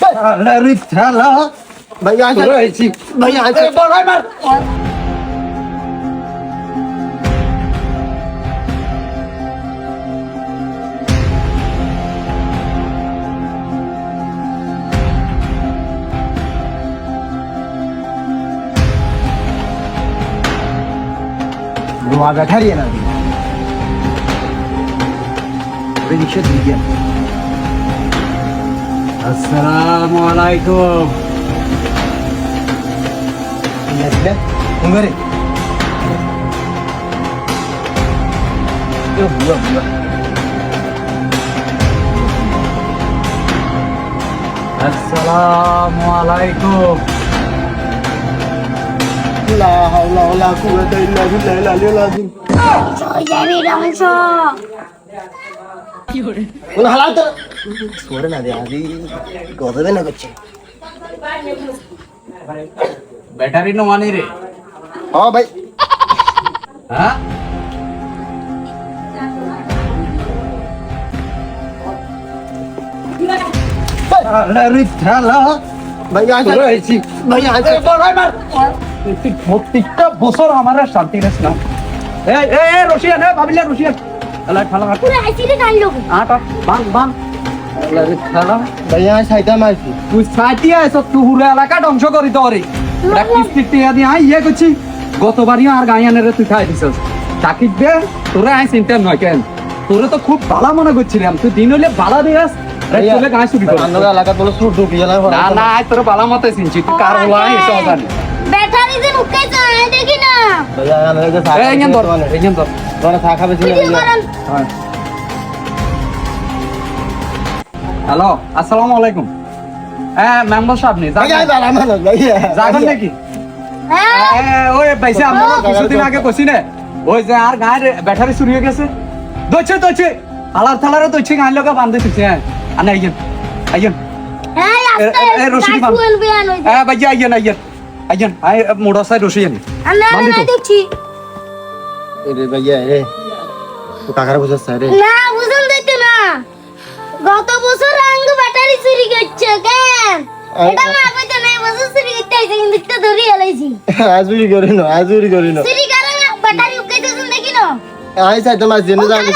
अरे चला भैया भैया दुआ बैठा रही है ना रिक्शा दी गया Assalamualaikum. Iya sudah, tunggu deh. Yuk, buah. Assalamualaikum. La haula wala quwwata illa billahil aliyyil azim. Jadi langsung. Ulah halal tuh. Suara nade adi godabe na kocche. Battery no mane re. हाँ भाई हाँ? अरे चला भैया भैया প্রত্যেকটা বছর আমার শান্তি রেস না এ রশিয়ান ভাবিলে রশিয়ান আল্লাহ খালা পুরো আইসিলে গাল লোক আটা বাং আল্লাহ খালা भैया साइडा मारছি তুই সাইটিয়া এসব তুই পুরো এলাকা ধ্বংস করি তোরে এটা কিস্তি টিয়া দিয়ে ইয়ে করছি গতবারই আর গায়ানের তুই খাই দিছস চাকির দে তোরে আই চিন্তা নয় কেন তোরে তো খুব ভালো মনে করছিলাম তুই দিন হইলে ভালো দিয়াস চলে গাছ শুরু কর আমরা এলাকা বলে সুর ঢুকি গেল না না আজ তোর ভালো মতে চিনছি তুই কার হলো এটা জানি ব্যাটারি যে উঠে যায় দেখি না भैया আমরা যে এই ইঞ্জিন ধর ইঞ্জিন ধর তোরা চা খাবে ছিল ভিডিও করেন হ্যালো আসসালামু আলাইকুম হ্যাঁ মেম্বার সাহেব নি भैया বারামান भैया যাবেন নাকি হ্যাঁ ওই পয়সা আমরা কিছুদিন আগে কইছি না ওই যে আর গায়ের ব্যাটারি চুরি হয়ে গেছে দইছে আলার থালারে দইছে গায়ের লগা বান্ধে দিছে হ্যাঁ আনা আইয়েন হ্যাঁ এ রশিদ বান ফুল বিয়ান হই হ্যাঁ ভাইয়া আইয়েন আই মোড়া সাইড রশি আনি না বান্ধে না তো। দেখছি রে भैया রে তো কাকার বুঝছ রে না বুঝুন দেখতে না গত বছর আঙ্গ ব্যাটারি চুরি করছে কেন এটা না কইতে নাই বছর চুরি করতে আইছে কিন্তু তো ধরি এলাইছি আজুরি করি না চুরি করে না ব্যাটারি উঠাইতে শুন দেখি না আই সাইডা মারছি না ওখানে